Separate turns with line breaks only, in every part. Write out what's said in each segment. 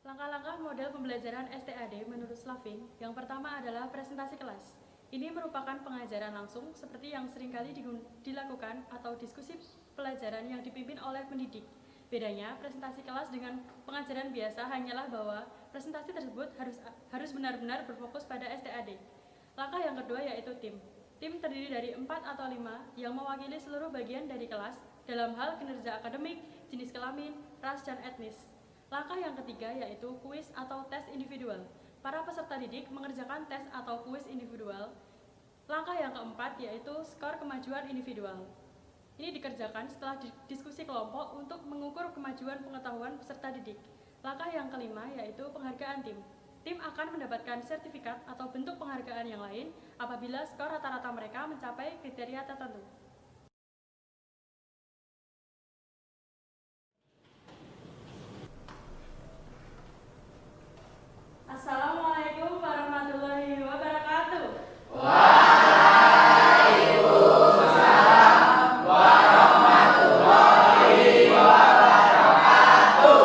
Langkah-langkah model pembelajaran STAD menurut Slavin, yang pertama adalah presentasi kelas. Ini merupakan pengajaran langsung seperti yang seringkali dilakukan atau diskusi pelajaran yang dipimpin oleh pendidik. Bedanya, presentasi kelas dengan pengajaran biasa hanyalah bahwa presentasi tersebut harus benar-benar berfokus pada STAD. Langkah yang kedua yaitu tim. Tim terdiri dari 4 atau 5 yang mewakili seluruh bagian dari kelas dalam hal kinerja akademik, jenis kelamin, ras, dan etnis. Langkah yang ketiga yaitu kuis atau tes individual. Para peserta didik mengerjakan tes atau kuis individual. Langkah yang keempat yaitu skor kemajuan individual. Ini dikerjakan setelah diskusi kelompok untuk mengukur kemajuan pengetahuan peserta didik. Langkah yang kelima yaitu penghargaan tim. Tim akan mendapatkan sertifikat atau bentuk penghargaan yang lain apabila skor rata-rata mereka mencapai kriteria tertentu. Assalamualaikum warahmatullahi wabarakatuh.
Waalaikumsalam warahmatullahi wabarakatuh.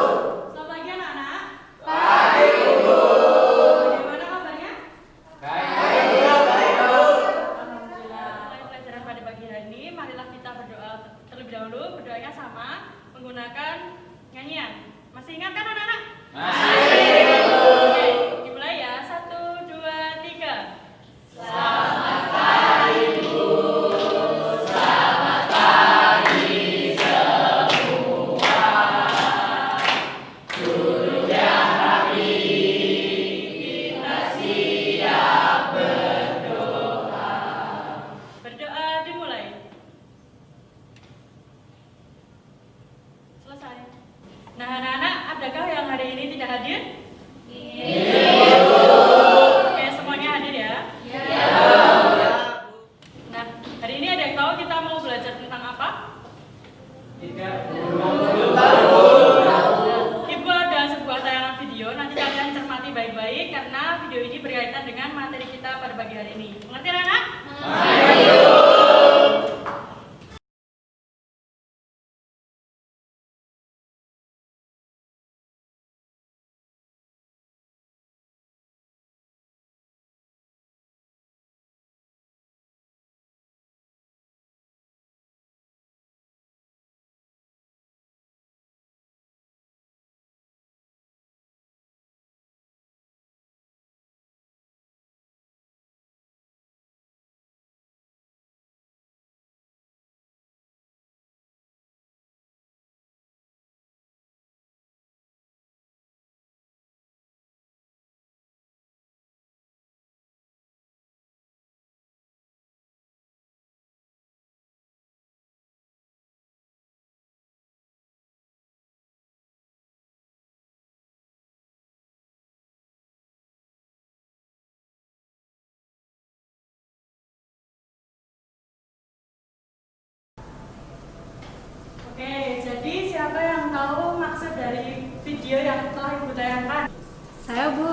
Selamat pagi anak-anak.
Pagi, Bu.
Bagaimana kabarnya?
Baik, Bu.
Alhamdulillah. Mulai pelajaran pada pagi hari ini, marilah kita berdoa terlebih dahulu. Berdoanya sama menggunakan nyanyian. Masih ingat kan anak-anak? Oke, dimulai ya. 1, 2, 3.
Selamat pagi, Bu. Selamat pagi semua. Duduk yang rapi, kita siap berdoa.
Berdoa dimulai. Selesai. Nah, anak-anak, adakah yang hari ini tidak hadir? Oke, semuanya hadir ya? Nah, hari ini ada yang tahu kita mau belajar tentang apa? Ibu ada sebuah tayangan video, nanti kalian cermati baik-baik karena video ini berkaitan dengan materi kita pada pagi hari ini. Mengerti anak? Oke, jadi siapa yang tahu maksud dari video yang telah Ibu tayangkan?
Saya, Bu.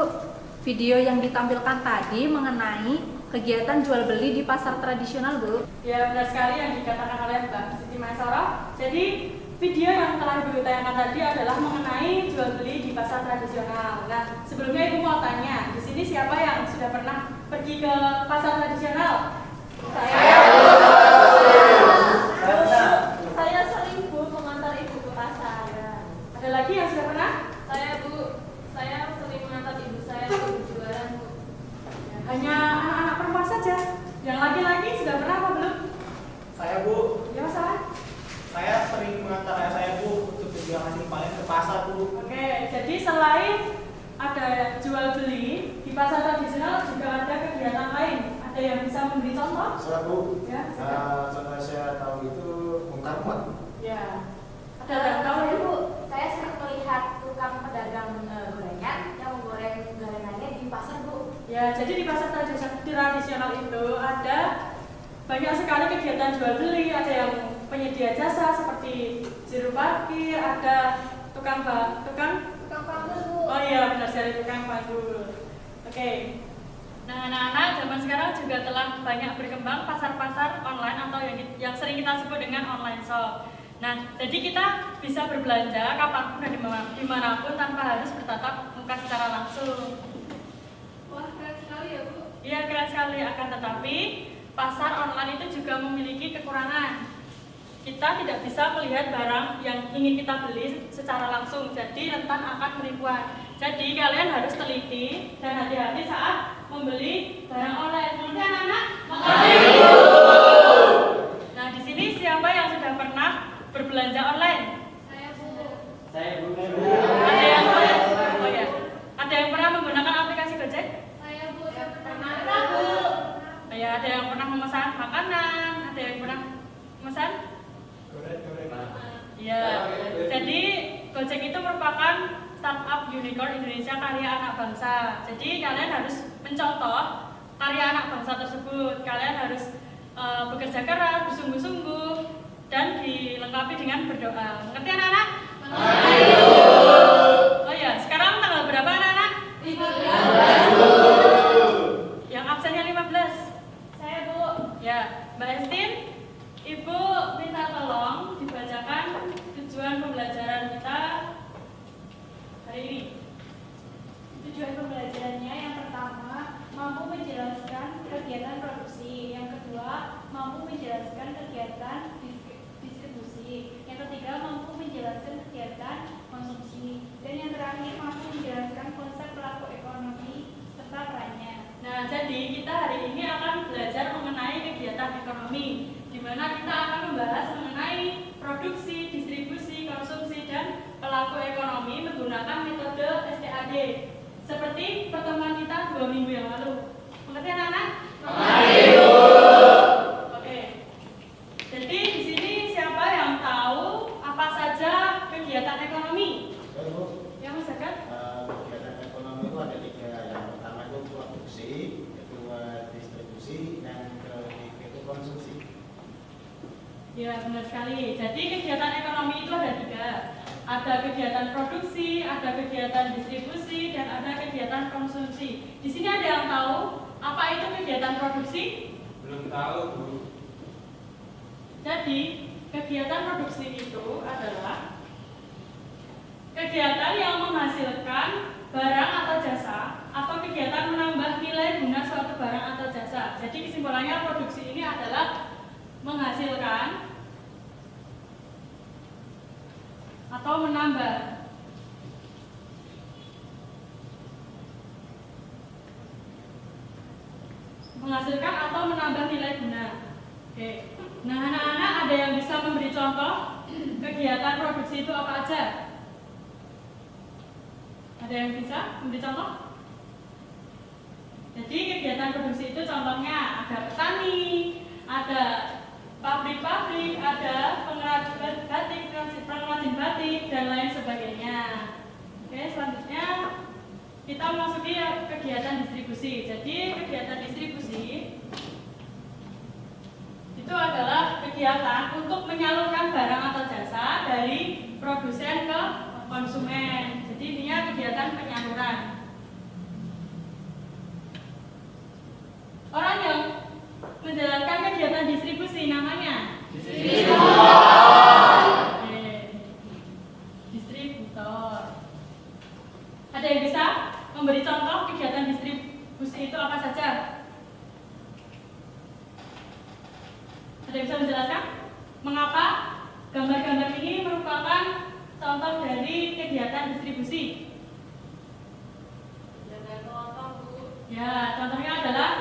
Video yang ditampilkan tadi mengenai kegiatan jual beli di pasar tradisional, Bu.
Ya, benar sekali yang dikatakan oleh Mbak Siti Maisarah. Jadi, video yang telah Ibu tayangkan tadi adalah mengenai jual beli di pasar tradisional. Nah, sebelumnya Ibu mau tanya, di sini siapa yang sudah pernah pergi ke pasar tradisional?
Saya, Bu.
Saya sering, Bu, mengantar ibu ke pasar.
Ada lagi yang sudah pernah?
Saya, Bu, saya sering mengantar ibu saya ke berjualan, Bu.
Hanya anak-anak perempuan saja. Yang laki-laki sudah pernah apa belum?
Saya, Bu,
Ya, masalah.
saya sering mengantar ayah saya, Bu, untuk tujuan hasil panen ke pasar, Bu.
Oke, jadi selain ada jual beli di pasar tradisional juga ada kegiatan lain. Ada yang bisa memberi contoh?
Saya, Bu,
Ya, silakan.
contoh saya tahu itu bongkar muat.
Ya. Ada yang tahu ya, Bu?
Saya sering melihat tukang pedagang gorengan yang menggoreng gorengannya di pasar, Bu.
Ya, jadi di pasar tradisional itu ada banyak sekali kegiatan jual beli. Ada yang penyedia jasa seperti juru parkir, ada tukang
Panggul, Bu.
oh iya benar sekali, tukang panggul. Oke. Nah, anak-anak zaman sekarang juga telah banyak berkembang pasar-pasar online atau yang sering kita sebut dengan online shop. Nah, jadi kita bisa berbelanja kapanpun dan dimanapun tanpa harus bertatap muka secara langsung.
Wah, keren sekali ya Bu.
Iya, keren sekali. Akan tetapi, pasar online itu juga memiliki kekurangan. Kita tidak bisa melihat barang yang ingin kita beli secara langsung, jadi rentan akan penipuan. Jadi kalian harus teliti dan hati-hati saat membeli barang online. Mengerti anak-anak? Nah, di sini siapa yang sudah pernah berbelanja online?
Saya Bu.
Saya Bu.
Ada yang pernah? Oh ya. Ada yang pernah menggunakan aplikasi Gojek?
Saya Bu, saya pernah.
Ya, ada yang pernah memesan makanan, ada yang pernah memesan? Ya. Jadi Gojek itu merupakan startup unicorn Indonesia karya anak bangsa. Jadi kalian harus mencontoh karya anak bangsa tersebut. Kalian harus bekerja keras, bersungguh-sungguh, dan dilengkapi dengan berdoa. Mengerti anak-anak? Oh ya, sekarang tanggal berapa anak-anak? 15. Yang absennya 15?
Saya Bu.
Ya, Mbak Estin, Ibu minta tolong dibacakan tujuan pembelajaran kita hari ini.
Tujuan pembelajarannya yang pertama, mampu menjelaskan kegiatan produksi. Yang kedua, mampu menjelaskan kegiatan distribusi. Yang ketiga, mampu menjelaskan kegiatan konsumsi. Dan yang terakhir, mampu menjelaskan konsep pelaku ekonomi serta perannya.
Nah, jadi kita hari ini akan belajar mengenai kegiatan ekonomi, di mana kita akan membahas mengenai produksi, distribusi, konsumsi, dan pelaku ekonomi menggunakan metode STAD. Seperti pertemuan kita 2 minggu yang lalu. Mengerti anak-anak? Oke. Jadi di sini siapa yang tahu apa saja kegiatan ekonomi?
Saya Bu.
Yang Mas Zakat?
Kegiatan ekonomi itu ada 3. Yang pertama itu produksi, kedua distribusi, dan ketiga itu konsumsi.
Ya, benar sekali. Jadi kegiatan ekonomi itu ada 3. Ada kegiatan produksi, ada kegiatan distribusi, dan ada kegiatan konsumsi. Di sini ada yang tahu apa itu kegiatan produksi?
Belum tahu Bu.
Jadi kegiatan produksi itu adalah kegiatan yang menghasilkan barang atau jasa, atau kegiatan menambah nilai guna suatu barang atau jasa. Jadi kesimpulannya produksi ini adalah menghasilkan atau menambah nilai guna. Oke. Nah, anak-anak ada yang bisa memberi contoh kegiatan produksi itu apa aja? Ada yang bisa memberi contoh? Jadi kegiatan produksi itu contohnya ada petani, ada pabrik-pabrik, ada pengrajin batik, dan lain sebagainya. Oke, selanjutnya kita memasuki kegiatan distribusi. Jadi kegiatan distribusi itu adalah kegiatan untuk menyalurkan barang atau jasa dari produsen ke konsumen. Jadi intinya kegiatan penyaluran. Orang yang menjalankan kegiatan distribusi namanya distributor. Ada yang bisa memberi contoh kegiatan distribusi itu apa saja? Ada yang bisa menjelaskan mengapa gambar-gambar ini merupakan contoh dari kegiatan distribusi? Ya, contohnya adalah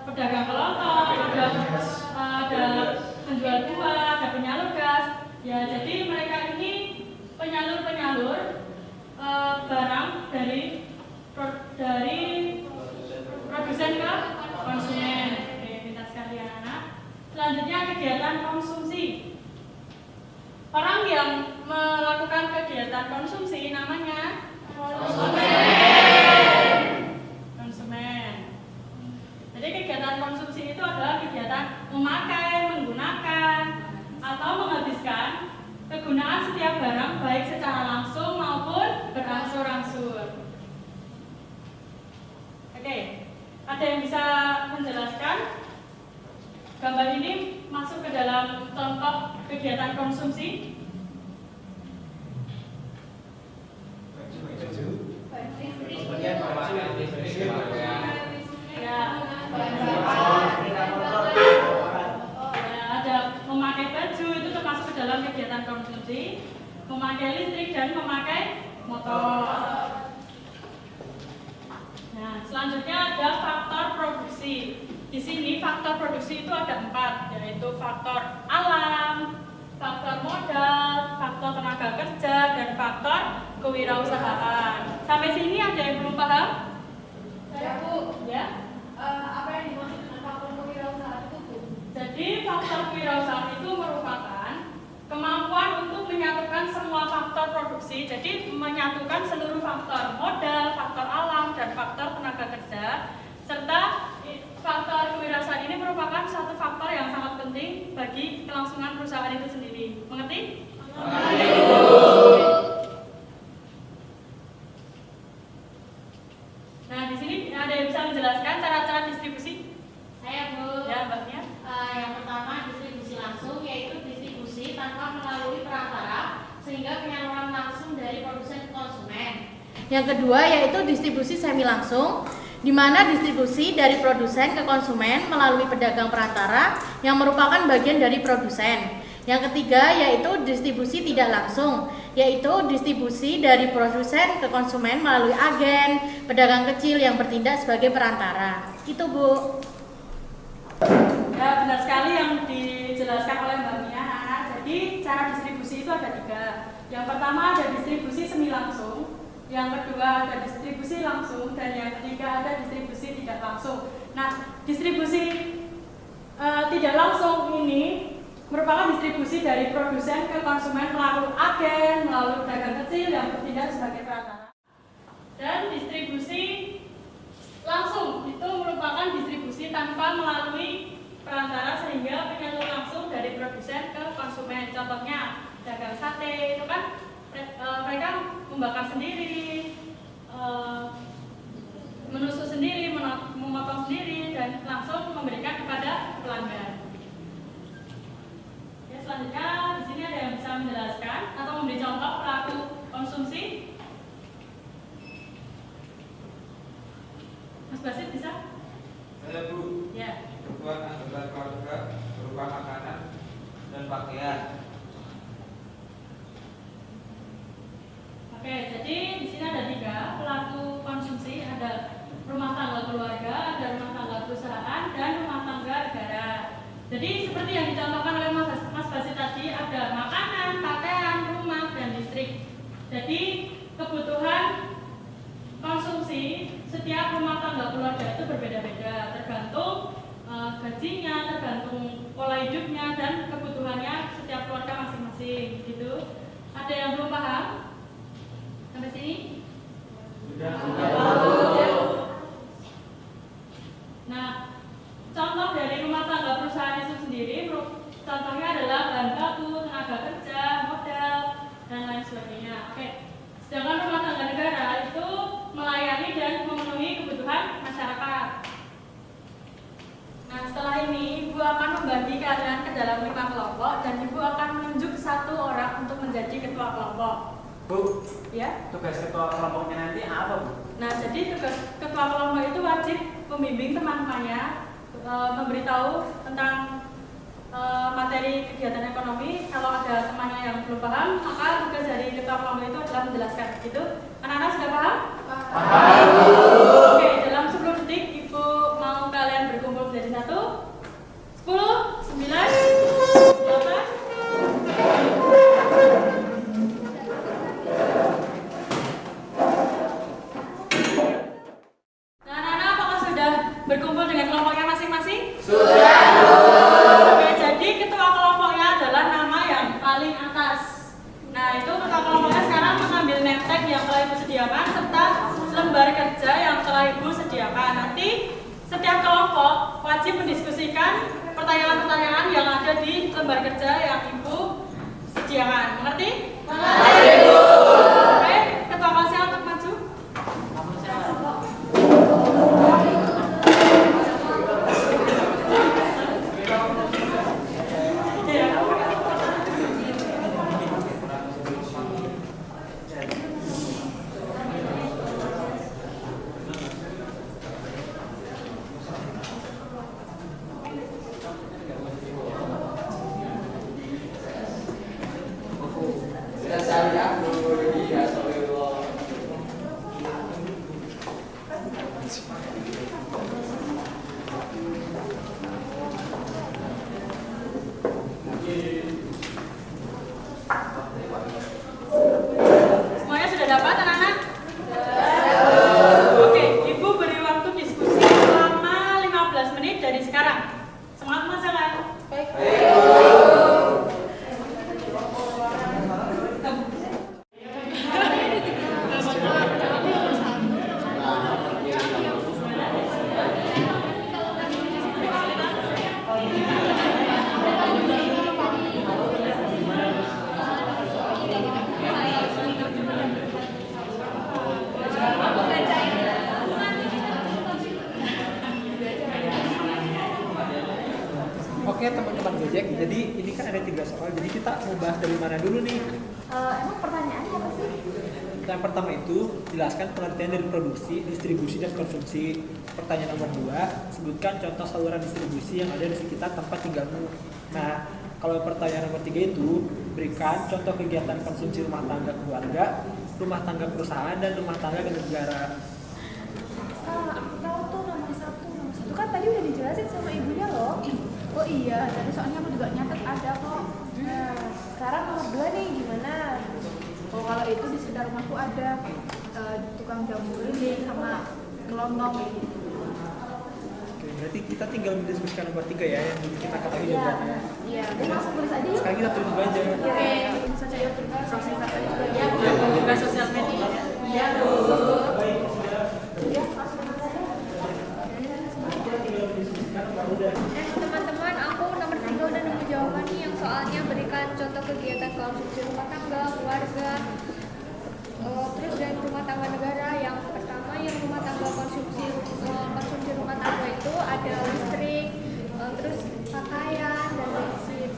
pedagang kelontong, ada penjual buah, ada penyalur gas. Ya, jadi mereka ini penyalur barang dari produsen ke konsumen. Oke, pintar sekali anak-anak. Selanjutnya kegiatan konsumsi. Orang yang melakukan kegiatan konsumsi namanya konsumen. Jadi kegiatan konsumsi itu adalah kegiatan memakai, menggunakan, atau menghabiskan kegunaan setiap barang baik secara langsung maupun berangsur-angsur. Oke, ada yang bisa menjelaskan? Gambar ini masuk ke dalam contoh kegiatan konsumsi?
Kemudian
Ya, ada memakai baju itu termasuk ke dalam kegiatan konsumsi, memakai listrik dan memakai motor. Nah, selanjutnya ada faktor produksi. Di sini faktor produksi itu ada 4, yaitu faktor alam, faktor modal, faktor tenaga kerja, dan faktor kewirausahaan. Sampai sini ada yang belum paham?
Saya Bu,
Ya.
apa yang dimaksud dengan faktor kewirausahaan itu Bu?
Jadi faktor kewirausahaan itu merupakan kemampuan untuk menyatukan semua faktor produksi. Jadi menyatukan seluruh faktor modal, faktor alam, dan faktor tenaga kerja. Serta faktor kewirausahaan ini merupakan satu faktor yang sangat penting bagi kelangsungan perusahaan itu sendiri. Mengerti?
Mengerti.
Nah, di sini ada yang bisa menjelaskan cara-cara distribusi?
Saya Bu.
Ya, Mbaknya.
Yang pertama distribusi langsung, yaitu distribusi tanpa melalui perantara sehingga penyaluran langsung dari produsen ke konsumen. Yang kedua yaitu distribusi semi langsung, di mana distribusi dari produsen ke konsumen melalui pedagang perantara yang merupakan bagian dari produsen. Yang ketiga yaitu distribusi tidak langsung, yaitu distribusi dari produsen ke konsumen melalui agen, pedagang kecil yang bertindak sebagai perantara. Itu Bu.
Ya, benar sekali yang dijelaskan oleh Mbak Mia. Jadi cara distribusi itu ada 3. Yang pertama ada distribusi semi langsung, yang kedua ada distribusi langsung, dan yang ketiga ada distribusi tidak langsung. Nah, distribusi tidak langsung ini merupakan distribusi dari produsen ke konsumen melalui agen, melalui pedagang kecil yang bertindak sebagai perantara. Dan distribusi langsung itu merupakan distribusi tanpa melalui perantara sehingga penyalur langsung dari produsen ke konsumen. Contohnya dagang sate itu kan mereka membakar sendiri, menusuk sendiri, memotong sendiri, dan langsung memberikan kepada pelanggan. Ya, selanjutnya di sini ada yang bisa menjelaskan atau memberi contoh pelaku konsumsi. Mas Basit bisa?
Saya Bu,
Ya.
kebutuhan anggota keluarga berupa makanan dan pakaian.
Oke, jadi di sini ada 3 pelaku konsumsi, ada rumah tangga keluarga, ada rumah tangga perusahaan, dan rumah tangga negara. Jadi seperti yang dicontohkan oleh Mas Basit tadi, ada makanan, pakaian, rumah, dan listrik. Jadi kebutuhan konsumsi setiap rumah tangga keluarga itu berbeda-beda, tergantung gajinya, tergantung pola hidupnya, dan kebutuhannya setiap keluarga masing-masing. Gitu. Ada yang belum paham? Sampai sini?
Sudah.
Nah, contoh dari rumah tangga perusahaan itu sendiri, contohnya adalah bahan baku, tenaga kerja, modal, dan lain sebagainya. Oke. Sedangkan rumah tangga negara itu melayani dan memenuhi kebutuhan masyarakat. Nah, setelah ini Ibu akan membagi kalian ke dalam 5 kelompok dan Ibu akan menunjuk 1 orang untuk menjadi ketua kelompok.
Bu,
Ya.
tugas ketua kelompoknya nanti apa Bu?
Nah, jadi tugas ketua kelompok itu wajib membimbing teman-temannya, memberitahu tentang materi kegiatan ekonomi. Kalau ada temannya yang belum paham, maka tugas dari ketua kelompok itu adalah menjelaskan. Gitu. Anak-anak sudah paham?
Paham.
Oke, dalam 10 detik Ibu mau kalian berkumpul menjadi 1. 10, 9, 8. Nah, anak-anak apakah sudah berkumpul dengan kelompoknya masing-masing?
Sudah.
Oke, jadi ketua kelompoknya adalah nama yang paling atas. Nah, itu ketua kelompoknya sekarang mengambil name tag yang telah Ibu sediakan serta lembar kerja yang telah Ibu sediakan. Nanti setiap kelompok wajib mendiskusikan pertanyaan-pertanyaan yang ada di lembar kerja yang Ibu sediakan. Mengerti?
Mengerti, Bu.
Oke, ketua kelasnya untuk maju. Ya.
Jack. Jadi ini kan ada 3 soal, jadi kita mau bahas dari mana dulu nih?
Emang pertanyaannya apa sih?
Yang pertama itu, jelaskan pengertian dari produksi, distribusi, dan konsumsi. Pertanyaan nomor 2, sebutkan contoh saluran distribusi yang ada di sekitar tempat tinggalmu. Nah, kalau pertanyaan nomor 3 itu, berikan contoh kegiatan konsumsi rumah tangga keluarga, rumah tangga perusahaan, dan rumah tangga ke negara.
Aku tahu tuh nomor satu kan tadi udah dijelasin sama ibunya loh. Oh iya, tadi soalnya aku juga nyatet ada kok. Nah, sekarang nomor 2 nih gimana? Oh kalau itu di sekitar rumahku ada tukang jamu keliling sama kelontong kayak gitu.
Oke, berarti kita tinggal mendiskusikan nomor 3 ya, yang dulu kita ketahui
Iya,
jawabannya.
iya. Udah langsung tulis aja yuk.
Sekarang kita tulis dulu aja.
Oke, saja yuk sosialisasi juga ya.
Juga sosial media.
Iya, Bu. Ya,
Teman-teman, aku nomor 3 udah nemu jawaban nih yang soalnya berikan contoh kegiatan konsumsi rumah tangga, keluarga, terus dan rumah tangga negara. Yang pertama yang rumah tangga konsumsi rumah tangga itu ada listrik, terus pakaian dan bensin.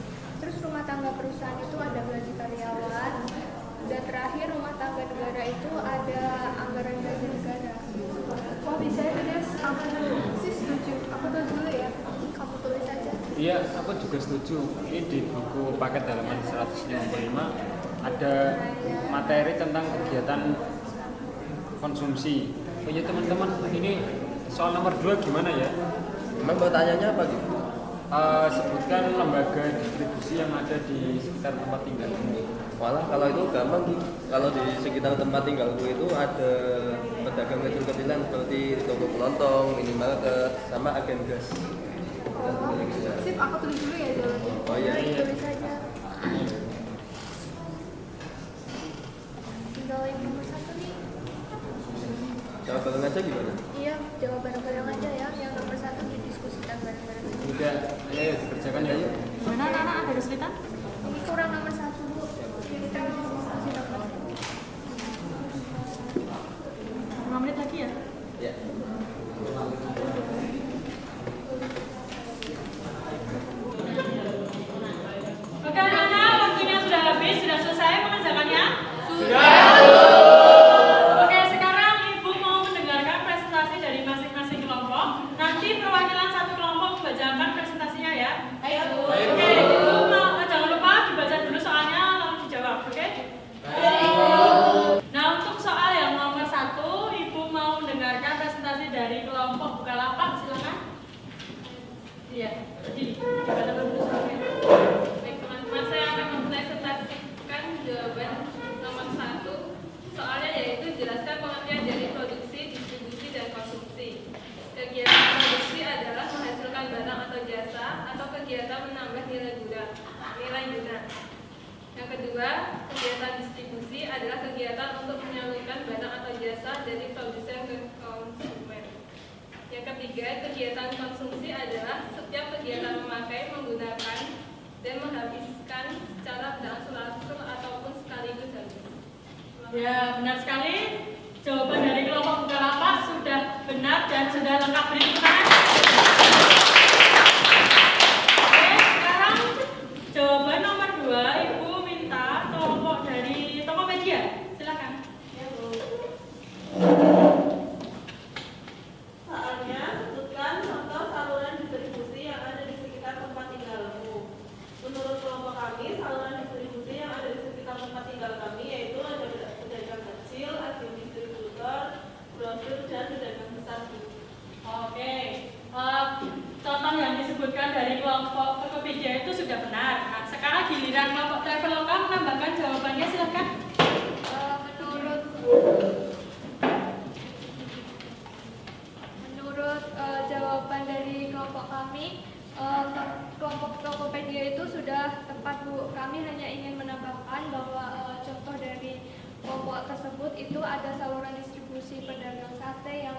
Terus rumah tangga perusahaan itu ada gaji karyawan. Dan terakhir rumah tangga negara itu ada anggaran gaji negara.
oh bisa ya Des, aku sih setuju. Aku tulis dulu ya.
Kamu tulis aja.
Iya, aku juga setuju. Ini di buku paket halaman 155 ada materi tentang kegiatan konsumsi. Oh iya teman-teman, ini soal nomor 2 gimana ya?
Emang pertanyaannya apa gitu?
Sebutkan lembaga distribusi yang ada di sekitar tempat tinggal.
Malah kalau itu gampang gitu. Kalau di sekitar tempat tinggalku itu ada pedagang kecil-kecilan seperti toko kelontong, minimarket, sama agen gas.
Sip, aku tulis dulu ya jawabannya.
Oh iya.
Tulis aja. Tinggal yang nomor 1 nih.
Jawab bareng aja gimana?
Iya, jawab bareng-bareng aja ya. Yang nomor 1 didiskusikan bareng-bareng.
Udah, ayo dikerjakan ya.
Gimana anak-anak, ada kesulitan?
Ini kurang nomor 1, Bu. Kita diskusi nomor
5 menit lagi ya?
Ya.
Oke anak-anak, waktunya sudah habis, sudah selesai mengerjakannya? Oke, sekarang Ibu mau mendengarkan presentasi dari masing-masing kelompok. Nanti perwakilan satu kelompok membacakan presentasinya ya.
Ayo, Bu.
Oke, Ibu jangan lupa dibaca dulu soalnya lalu dijawab, oke? Nah, untuk soal yang nomor 1, Ibu mau mendengarkan presentasi dari kelompok Bukalapak, silakan. Iya, jadi dibaca dulu soalnya.
Baik teman-teman, saya akan mempresentasikan jawaban nomor 1. Soalnya yaitu jelaskan pengertian dari produksi, distribusi, dan konsumsi. Kegiatan produksi adalah menghasilkan barang atau jasa atau kegiatan menambah nilai guna. Yang kedua, kegiatan distribusi adalah kegiatan untuk menyalurkan barang atau jasa dari produsen ke konsumen. Yang ketiga, kegiatan konsumsi adalah setiap kegiatan memakai, menggunakan, dan menghabiskan secara berangsur-angsur ataupun sekaligus habis.
Ya, benar sekali. Jawaban dari kelompok Bukalapak sudah benar dan sudah lengkap, beri tepuk tangan. Oke, sekarang jawaban nomor 2, Ibu minta kelompok dari Tokopedia. Silakan.
Ya, Bu. Soalnya, sebutkan contoh saluran distribusi yang ada di sekitar tempat tinggalmu. Menurut kelompok kami, saluran distribusi yang ada di sekitar tempat tinggal kami yaitu ada pedagang kecil, agen distributor, grosir, dan pedagang besar.
Oke, contoh yang disebutkan dari kelompok Tokopedia itu sudah benar. Nah, sekarang giliran kelompok Traveloka menambahkan jawabannya, silakan.
Menurut jawaban dari kelompok kami, kelompok Tokopedia itu sudah tepat, Bu. Kami hanya ingin menambahkan bahwa contoh dari kelompok tersebut itu ada saluran distribusi pedagang sate yang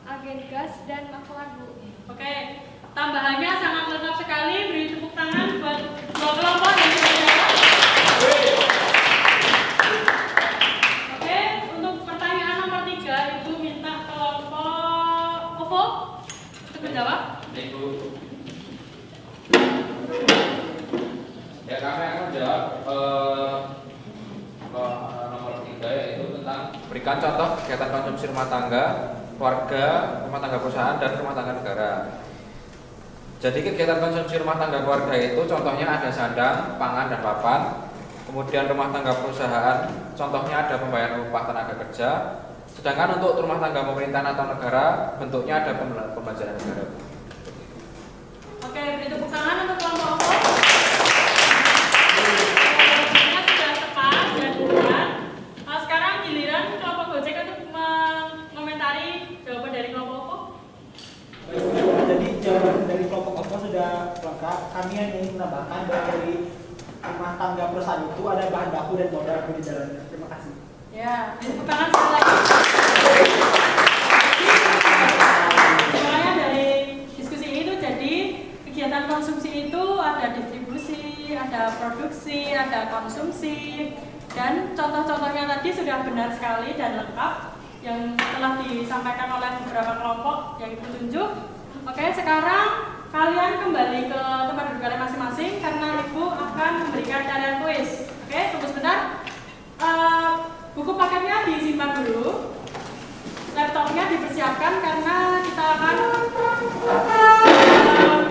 agen gas dan maklar, Bu.
Oke, tambahannya sangat lengkap sekali. Beri tepuk tangan buat dua kelompok yang sudah jawab. Oke, untuk pertanyaan nomor 3, Ibu minta kelompok OVO untuk menjawab.
Ibu.
tentang berikan contoh kegiatan konsumsi rumah tangga, keluarga, rumah tangga perusahaan, dan rumah tangga negara. Jadi kegiatan konsumsi rumah tangga keluarga itu contohnya ada sandang, pangan, dan papan. Kemudian rumah tangga perusahaan contohnya ada pembayaran upah tenaga kerja. Sedangkan untuk rumah tangga pemerintahan atau negara bentuknya ada pembelajaran negara.
Oke, beri tepuk tangan untuk kelompok Oppo. Jawabannya sudah tepat dan benar. Sekarang giliran kelompok Gojek untuk mengomentari jawaban dari kelompok Oppo.
Jadi jawaban dari kelompok Oppo sudah lengkap. Kami hanya ingin menambahkan bahwa dari rumah tangga perusahaan itu ada bahan baku dan modal di dalamnya. Terima kasih.
Ya, tepuk tangan sekali lagi. Semuanya dari diskusi ini tuh jadi kegiatan konsumsi itu ada distribusi, ada produksi, ada konsumsi, dan contoh-contohnya tadi sudah benar sekali dan lengkap yang telah disampaikan oleh beberapa kelompok yang Ibu tunjuk. Oke, sekarang kalian kembali ke tempat duduk kalian masing-masing karena Ibu akan memberikan kalian kuis. Oke, tunggu sebentar. Buku paketnya disimpan dulu, laptopnya dipersiapkan karena kita akan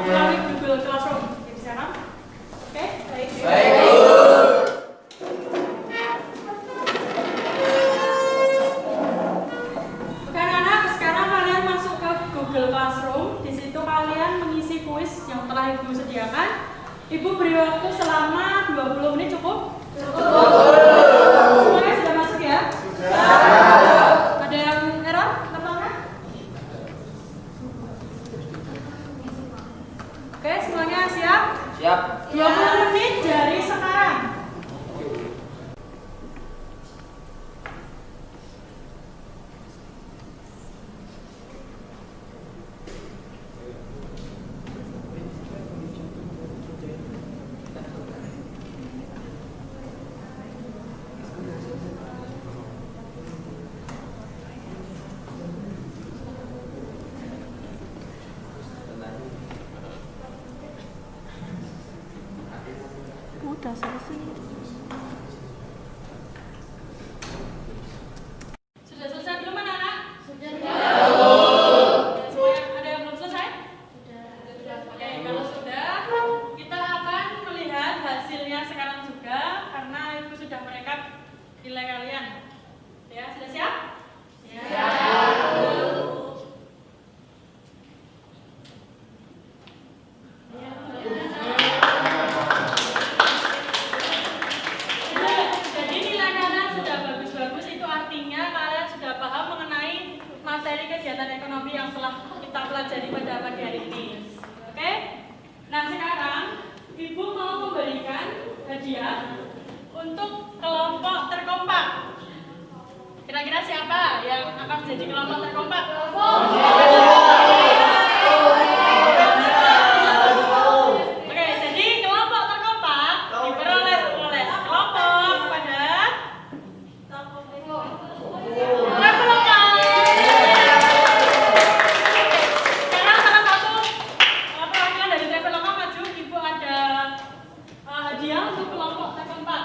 melalui Google Classroom. Dipersiapkan? Oke? Baik. Oke anak-anak, sekarang kalian masuk ke Google Classroom. Di situ kalian mengisi kuis yang telah Ibu sediakan. Ibu beri waktu selama 20 menit cukup? Semuanya sudah masuk ya? Ada yang error? Laptopnya? Oke, semuanya siap?
Siap.
20 menit dari sekarang. Udah selesai. Sudah selesai belum anak-anak? Sudah. Semuanya ada yang belum selesai? Sudah. Oke, kalau sudah, kita akan melihat hasilnya sekarang juga karena Ibu sudah merekap nilai kalian. Ya, sudah siap? Siap. Jadi nilai kalian sudah bagus-bagus, itu artinya kalian sudah paham mengenai materi kegiatan ekonomi yang telah kita pelajari pada pagi hari ini. Oke? Nah sekarang Ibu mau memberikan hadiah untuk kelompok terkompak. Kira-kira siapa yang akan menjadi kelompok terkompak? Oke, jadi kelompok terkompak diperoleh oleh kelompok pada Traveloka. Sekarang salah satu perwakilan dari Traveloka maju, Ibu ada hadiah untuk kelompok terkompak.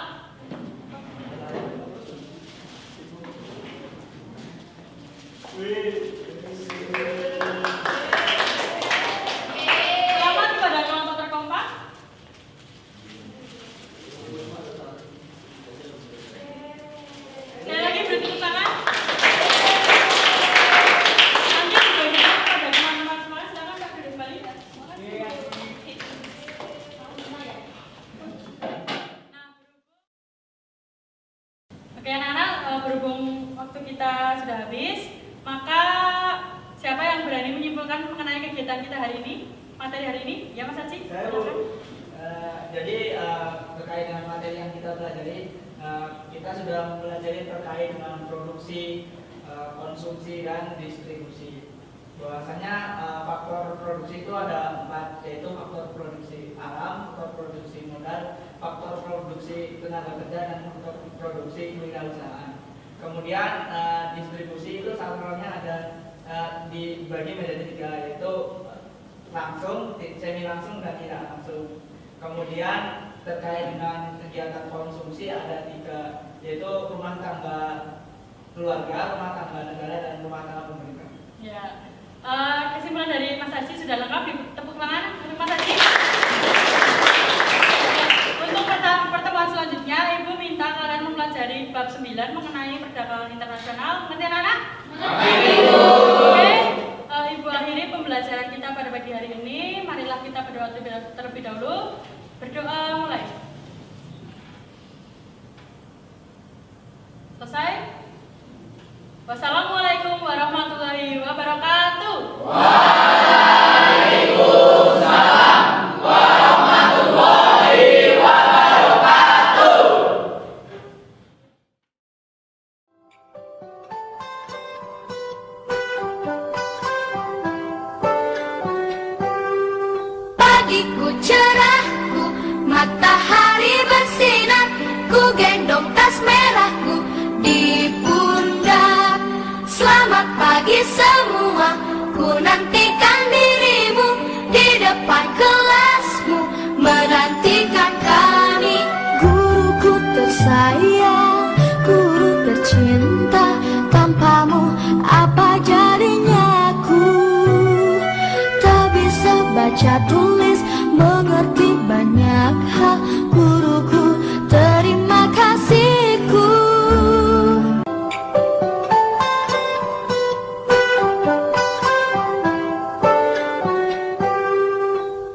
Selamat kepada kelompok terkompak. Sekali lagi beri tepuk tangan. Nanti dibagikan kepada teman-teman semua. Silakan Kak duduk kembali. Oke anak-anak, berhubung waktu kita sudah habis, maka siapa yang berani menyimpulkan mengenai kegiatan kita hari ini, materi hari ini? Ya Mas Haji?
Saya Bu. Jadi terkait dengan materi yang kita pelajari, kita sudah mempelajari terkait dengan produksi, konsumsi, dan distribusi. Bahwasanya faktor produksi itu ada 4, yaitu faktor produksi alam, faktor produksi modal, faktor produksi tenaga kerja, dan faktor produksi kewirausahaan. Kemudian distribusi itu salurannya ada dibagi menjadi 3, yaitu langsung, semi langsung, dan tidak langsung. Kemudian terkait dengan kegiatan konsumsi ada 3, yaitu rumah tangga keluarga, rumah tangga negara, dan rumah tangga pemerintah.
Ya, kesimpulan dari Mas Haji sudah lengkap, tepuk tangan untuk Mas Haji. Untuk pertemuan selanjutnya, Ibu minta kalian mempelajari bab 9 mengenai perdagangan internasional. Ngerti anak-anak? Oke, Ibu akhiri pembelajaran kita pada pagi hari ini. Marilah kita berdoa terlebih dahulu. Berdoa mulai. Selesai? Wassalamualaikum warahmatullahi wabarakatuh.
Waalaikumsalam warahmatullahi wabarakatuh.
Pagiku cerahku, matahari bersinar, ku gendong tas merahku di pundak. Selamat pagi semua, ku nantikan dirimu di depan kelasmu, menantikan kami. Guruku tersayang, guru tercinta, tanpamu apa jadinya aku? Tak bisa baca tulis, mengerti banyak hal, guruku terima kasihku.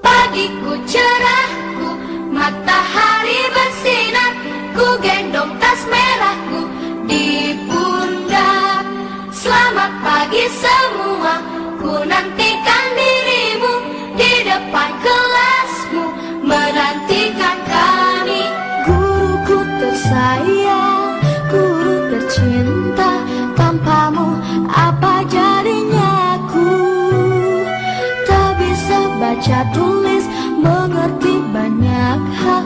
Pagiku cerahku, matahari bersinar, ku gendong tas merahku di pundak. Selamat pagi semua, ku nantikan dirimu di depan kelasmu, menantikan kami. Guruku tersayang, guru tercinta, tanpamu apa jadinya aku? Tak bisa baca tulis, mengerti banyak hal,